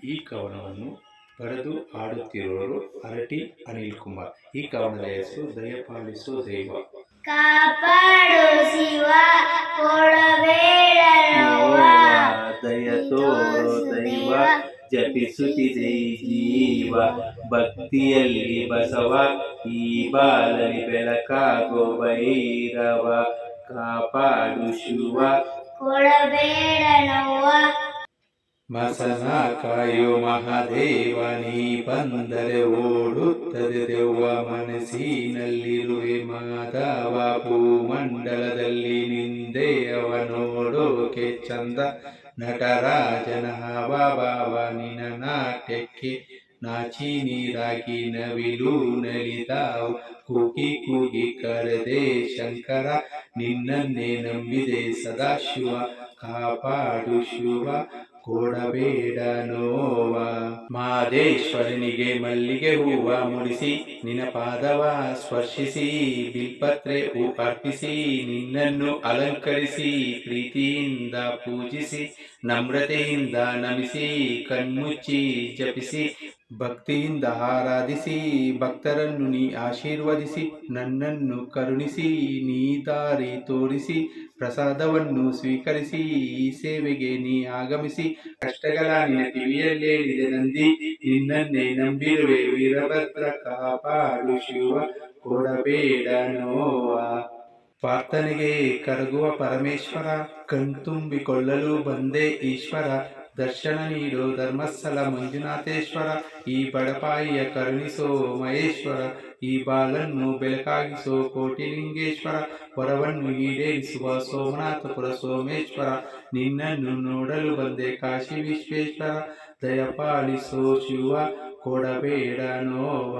ಈ ಕವನವನ್ನು ಬರೆದು ಹಾಡುತ್ತಿರುವವರು ಅರಟಿ ಅನಿಲ್ ಕುಮಾರ್. ಈ ಕವನದ ಹೆಸರು ದಯಪಾಲಿಸೋ ದೈವ. ಕಾಪಾಡು ಶಿವ ಕೊಡಬೇಡ ನೋವ, ದಯ ತೋರೋ ದೈವ ಜಪಿಸುತ್ತಿದೆ ಜೀವ. ಭಕ್ತಿಯಲ್ಲಿ ಬಸವ ಈ ಬಾಲಲಿ ಬೆಳಕಾಗೋ ಭೈರವ. ಕಾಪಾಡು ಶಿವ ಕೊಡಬೇಡ ನೋವ, ಮಸನ ಕಾಯೋ ಮಹಾದೇವ. ನೀ ಬಂದರೆ ಓಡುತ್ತದೆ ದೆವ್ವ. ಮನಸ್ಸಿನಲ್ಲಿರುವೆ ಮಾಧವ. ಭೂಮಂಡಲದಲ್ಲಿ ನಿಂದೆ ಅವ ನೋಡೋಕೆ ಚಂದ. ನಟರಾಜನ ಹಾವಭಾವ ನಿನ್ನ ನಾಟ್ಯಕ್ಕೆ ನಾಚಿ ನೀರಾಗಿ ನವಿಲು ನಲಿದಾವು. ಕೂಗಿ ಕೂಗಿ ಕರೆದೆ ಶಂಕರ, ನಿನ್ನನ್ನೇ ನಂಬಿದೆ ಸದಾಶಿವ. ಕಾಪಾಡು ಶಿವ ಕೊಡಬೇಡ ನೋವ. ಮಾದೇಶ್ವರನಿಗೆ ಮಲ್ಲಿಗೆ ಹೂವ ಮುಡಿಸಿ ನಿನ್ನ ಪಾದವ ಸ್ಪರ್ಶಿಸಿ, ಬಿಲ್ಪತ್ರೆ ಹೂ ಅರ್ಪಿಸಿ ನಿನ್ನನ್ನು ಅಲಂಕರಿಸಿ, ಪ್ರೀತಿಯಿಂದ ಪೂಜಿಸಿ ನಮ್ರತೆಯಿಂದ ನಮಿಸಿ, ಕಣ್ಮುಚ್ಚಿ ಜಪಿಸಿ ಭಕ್ತಿಯಿಂದ ಆರಾಧಿಸಿ, ಭಕ್ತರನ್ನು ನೀ ಆಶೀರ್ವದಿಸಿ ನನ್ನನ್ನು ಕರುಣಿಸಿ, ನೀ ದಾರಿ ತೋರಿಸಿ ಪ್ರಸಾದವನ್ನು ಸ್ವೀಕರಿಸಿ, ಈ ಸೇವೆಗೆ ನೀ ಆಗಮಿಸಿ. ಕಷ್ಟಗಳ ನಿನ್ನ ಕಿವಿಯಲ್ಲಿ ಹೇಳಿದೆ ನಂದಿ, ನಿನ್ನನ್ನೇ ನಂಬಿರುವೆ ವೀರಭದ್ರ. ಕಾಪಾಡು ಶಿವ ಕೊಡಬೇಡ ನೋವ. ಪ್ರಾರ್ಥನೆಗೆ ಕರಗುವ ಪರಮೇಶ್ವರ, ಕಣ್ತುಂಬಿಕೊಳ್ಳಲು ಬಂದೆ ಈಶ್ವರ. ದರ್ಶನ ನೀಡೋ ಧರ್ಮಸ್ಥಳ ಮಂಜುನಾಥೇಶ್ವರ, ಈ ಬಡಪಾಯಿಯ ಕರುಣಿಸೋ ಮಹೇಶ್ವರ. ಈ ಬಾಲನ್ನು ಬೆಳಕಾಗಿಸೋ ಕೋಟಿಲಿಂಗೇಶ್ವರ, ವರವನ್ನು ಈಡೇರಿಸುವ ಸೋಮನಾಥಪುರ ಸೋಮೇಶ್ವರ. ನಿನ್ನನ್ನು ನೋಡಲು ಬಂದೆ ಕಾಶಿ ವಿಶ್ವೇಶ್ವರ, ದಯಪಾಲಿಸೋ ಶಿವ ಕೊಡಬೇಡ ನೋವ.